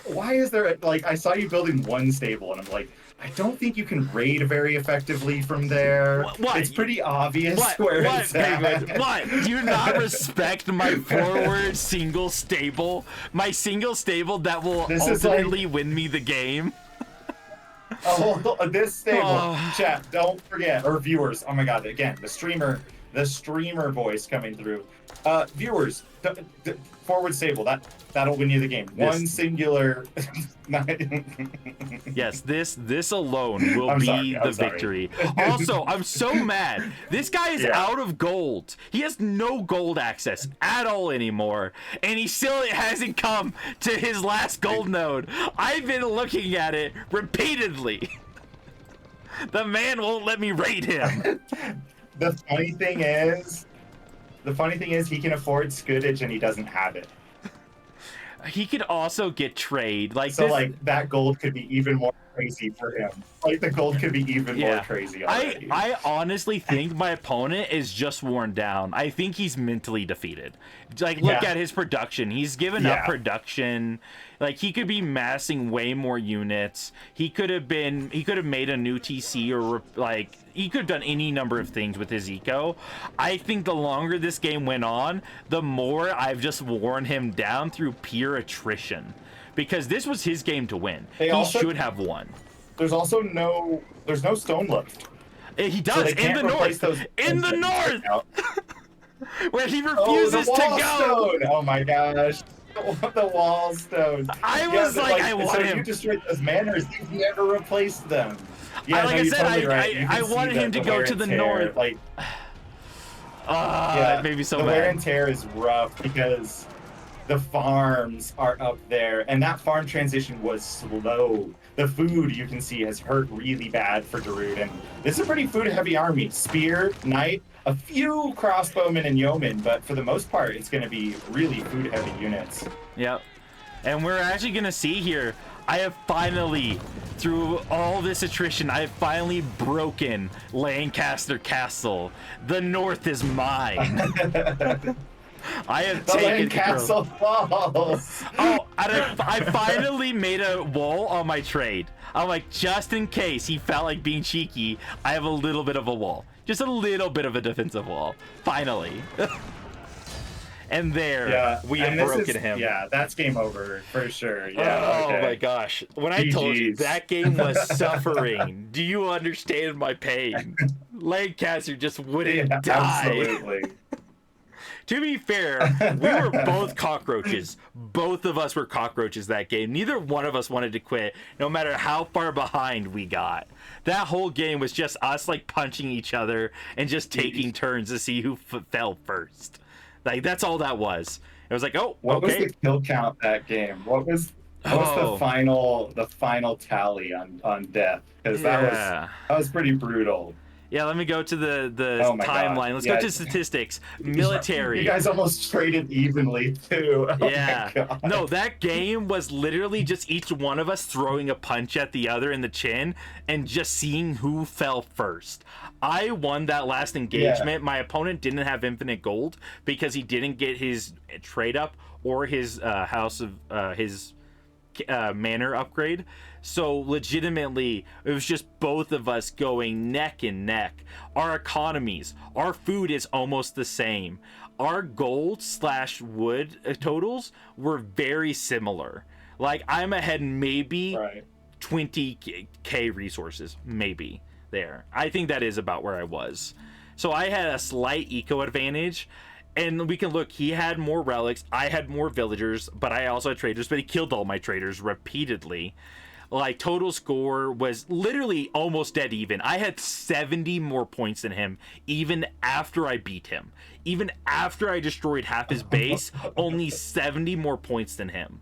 why is there like? I saw you building one stable, and I'm like, I don't think you can raid very effectively from there. What? It's pretty obvious where it's at. What? Do you not respect my forward single stable? My single stable that will ultimately win me the game? Oh, this stable, chat, don't forget, or viewers, oh my god, again, the streamer voice coming through. Viewers, forward stable, that'll win you the game. One singular. Yes, this alone will be the victory. Also, I'm so mad. This guy is out of gold. He has no gold access at all anymore, and he still hasn't come to his last gold node. I've been looking at it repeatedly. The man won't let me raid him. The funny thing is he can afford Scoodage and he doesn't have it. He could also get trade. Like that gold could be even more crazy for him. Like the gold could be even more crazy already. I honestly think my opponent is just worn down. I think he's mentally defeated. Like look at his production. He's given up production. Like he could be massing way more units. He could have made a new TC, or like he could have done any number of things with his eco. I think the longer this game went on, the more I've just worn him down through pure attrition, because this was his game to win. He should have won. There's no stone left. He does in the north. In the north, where he refuses to go. Stone. Oh my gosh. The wall stone. I was like, I want him. You destroyed those manors. You've never replaced them. Yeah, like I said, I wanted him to go to the north. Like, it made me so mad. The wear and tear is rough because the farms are up there, and that farm transition was slow. The food, you can see, has hurt really bad for Darude, and this is a pretty food-heavy army. Spear, knight, a few crossbowmen and yeomen, but for the most part, it's going to be really food-heavy units. Yep. And we're actually going to see here, I have finally, through all this attrition, I have finally broken Lancaster Castle. The north is mine. I have taken Castle walls. Oh, I finally made a wall on my trade. I'm like, just in case he felt like being cheeky, I have a little bit of a wall. Just a little bit of a defensive wall. Finally. And there, we have broken him. Yeah, that's game over for sure. Yeah. Oh my gosh. When I told you that game was suffering, do you understand my pain? Lancaster just wouldn't die. Absolutely. To be fair, we were both cockroaches. Both of us were cockroaches that game. Neither one of us wanted to quit, no matter how far behind we got. That whole game was just us like punching each other and just taking turns to see who fell first. Like that's all that was. It was like, oh, what was the kill count that game? What was the final tally on death? Because that was pretty brutal. Yeah, let me go to the Oh my timeline. God. Let's Yeah. go to statistics. Military. You guys almost traded evenly too. Oh Yeah. my God. No, that game was literally just each one of us throwing a punch at the other in the chin and just seeing who fell first. I won that last engagement. My opponent didn't have infinite gold because he didn't get his trade up or his House of his manor upgrade. So legitimately, it was just both of us going neck and neck. Our economies, our food is almost the same. Our gold slash wood totals were very similar. Like I'm ahead maybe Right. 20k resources, maybe there. I think that is about where I was. So I had a slight eco advantage. And we can look, he had more relics, I had more villagers, but I also had traders, but he killed all my traders repeatedly. Like, total score was literally almost dead even. I had 70 more points than him, even after I beat him. Even after I destroyed half his base, only 70 more points than him.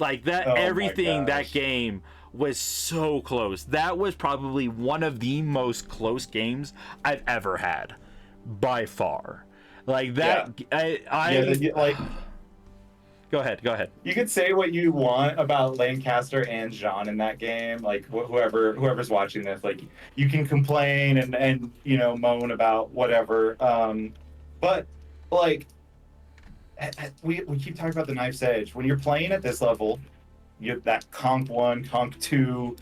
Everything that game was so close. That was probably one of the most close games I've ever had. By far, like that. Yeah. Go ahead. You could say what you want about Lancaster and Jeanne in that game. Like whoever's watching this, like you can complain and moan about whatever. But like we keep talking about the knife's edge. When you're playing at this level, you have that Conk 1, Conk 2,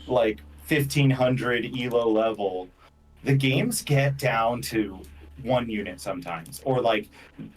like 1500 elo level. The games get down to 1 unit sometimes, or like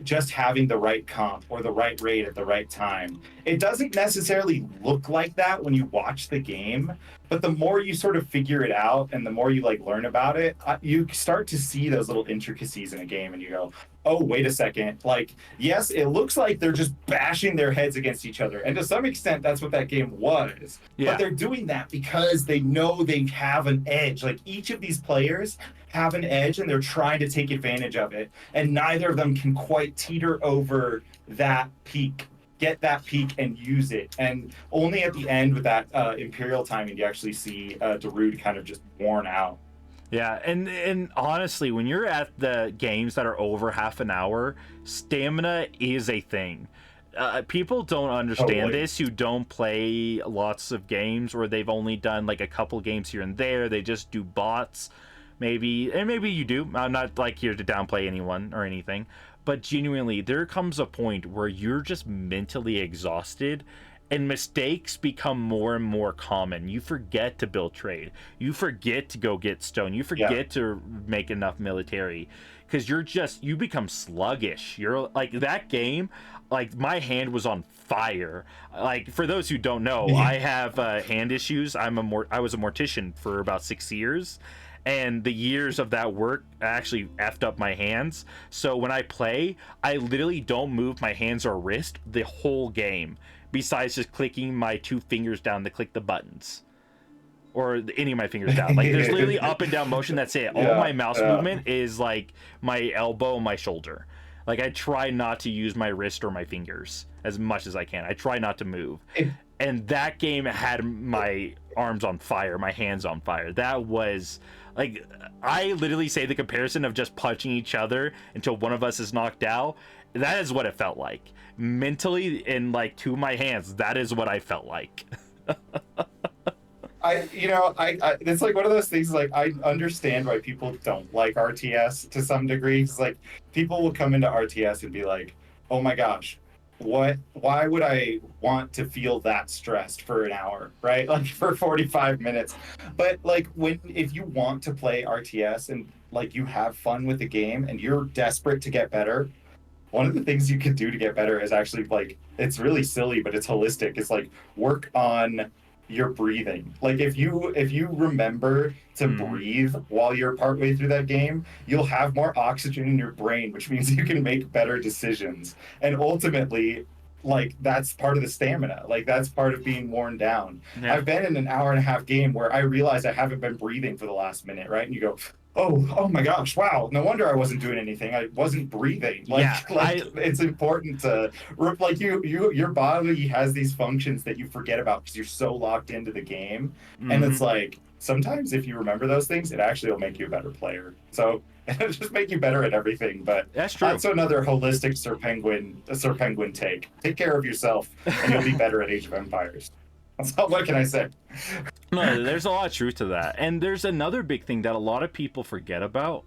just having the right comp or the right raid at the right time. It doesn't necessarily look like that when you watch the game, but the more you sort of figure it out and the more you like learn about it, you start to see those little intricacies in a game and you go, oh, wait a second. Like, yes, it looks like they're just bashing their heads against each other. And to some extent, that's what that game was. Yeah. But they're doing that because they know they have an edge. Like, each of these players have an edge and they're trying to take advantage of it. And neither of them can quite teeter over that peak, get that peak and use it. And only at the end with that Imperial timing, do you actually see Darude kind of just worn out. Yeah, and honestly, when you're at the games that are over half an hour, stamina is a thing. People don't understand this who don't play lots of games, or they've only done like a couple games here and there. They just do bots, maybe, and maybe you do. I'm not like here to downplay anyone or anything, but genuinely, there comes a point where you're just mentally exhausted. And mistakes become more and more common. You forget to build trade. You forget to go get stone. You forget to make enough military. Because you become sluggish. You're like, that game, like, my hand was on fire. Like, for those who don't know, I have hand issues. I was a mortician for about 6 years. And the years of that work actually effed up my hands. So when I play, I literally don't move my hands or wrist the whole game, besides just clicking my 2 fingers down to click the buttons, or any of my fingers down. Like, there's literally up and down motion. That's it. All my mouse movement is like my elbow and my shoulder. Like, I try not to use my wrist or my fingers as much as I can. I try not to move. And that game had my arms on fire, my hands on fire. That was like, I literally say the comparison of just punching each other until one of us is knocked out. That is what it felt like. Mentally, and like to my hands, that is what I felt like. It's like one of those things, like, I understand why people don't like RTS to some degree. It's like, people will come into RTS and be like, oh my gosh, why would I want to feel that stressed for an hour, right? Like, for 45 minutes. But like, if you want to play RTS and like you have fun with the game and you're desperate to get better, one of the things you can do to get better is actually, like, it's really silly, but it's holistic. It's like, work on your breathing. Like, if you remember to breathe while you're partway through that game, you'll have more oxygen in your brain, which means you can make better decisions. And ultimately, like, that's part of the stamina. Like, that's part of being worn down. Yeah. I've been in an hour and a half game where I realize I haven't been breathing for the last minute, right? And you go, oh my gosh, wow, no wonder I wasn't doing anything. I wasn't breathing. It's important to, like, your body has these functions that you forget about because you're so locked into the game. And it's like, sometimes if you remember those things, it actually will make you a better player. So it'll just make you better at everything. But That's true. That's another holistic Sir Pengwin take. Take care of yourself, and you'll be better at Age of Empires. What can I say? No, there's a lot of truth to that. And there's another big thing that a lot of people forget about,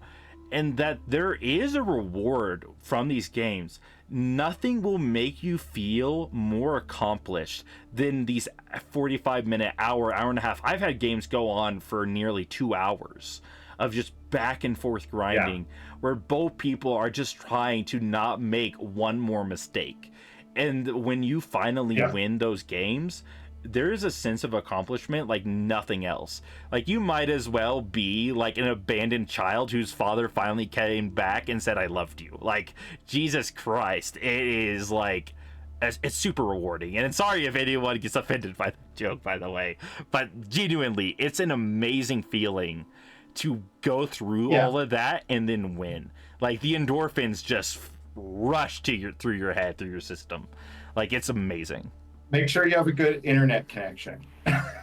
and that there is a reward from these games. Nothing will make you feel more accomplished than these 45-minute, hour and a half. I've had games go on for nearly 2 hours of just back and forth grinding, where both people are just trying to not make one more mistake. And when you finally win those games, there is a sense of accomplishment like nothing else. Like, you might as well be like an abandoned child whose father finally came back and said, I loved you. Like, Jesus Christ, it is like, it's super rewarding. And sorry if anyone gets offended by the joke, by the way, but genuinely, it's an amazing feeling to go through all of that and then win. Like, the endorphins just rush to through your head, through your system. Like, it's amazing. Make sure you have a good internet connection.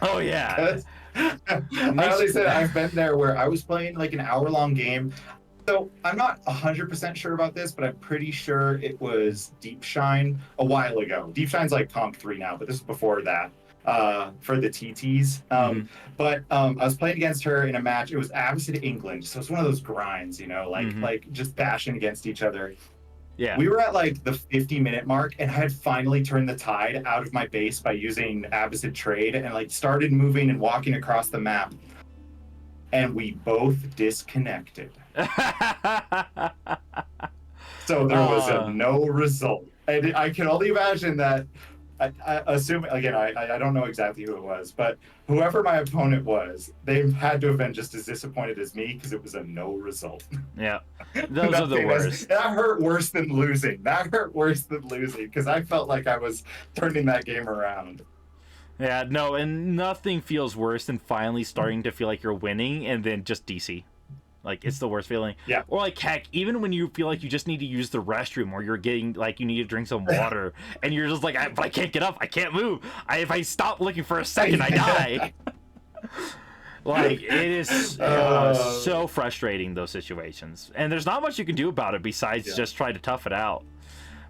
Oh yeah. I've been there where I was playing like an hour-long game. So I'm not 100% sure about this, but I'm pretty sure it was Deep Shine a while ago. Deep Shine's like Comp 3 now, but this was before that for the TTs. But I was playing against her in a match. It was Abbasid England, so it's one of those grinds, you know, like just bashing against each other. Yeah. We were at like the 50-minute mark, and I had finally turned the tide out of my base by using Abbasid Trade, and like started moving and walking across the map. And we both disconnected. So there was a no result. And I can only imagine that, I assume, again, I don't know exactly who it was, but whoever my opponent was, they had to have been just as disappointed as me, because it was a no result. Yeah, those are the worst. That hurt worse than losing. Because I felt like I was turning that game around. Yeah, no, and nothing feels worse than finally starting to feel like you're winning and then just DC. Like, it's the worst feeling. Yeah. Or like, heck, even when you feel like you just need to use the restroom, or you're getting like, you need to drink some water, and you're just like, but I can't get up, I can't move. If I stop looking for a second, I die. Like, it is so frustrating, those situations, and there's not much you can do about it besides just try to tough it out.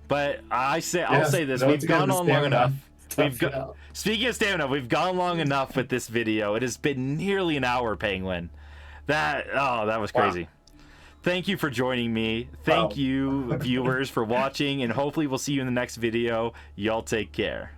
But I'll say this: we've gone on long enough. Speaking of stamina, we've gone long enough with this video. It has been nearly an hour, Penguin. That was crazy. Wow. Thank you for joining me. Thank you, viewers, for watching, and hopefully we'll see you in the next video. Y'all take care.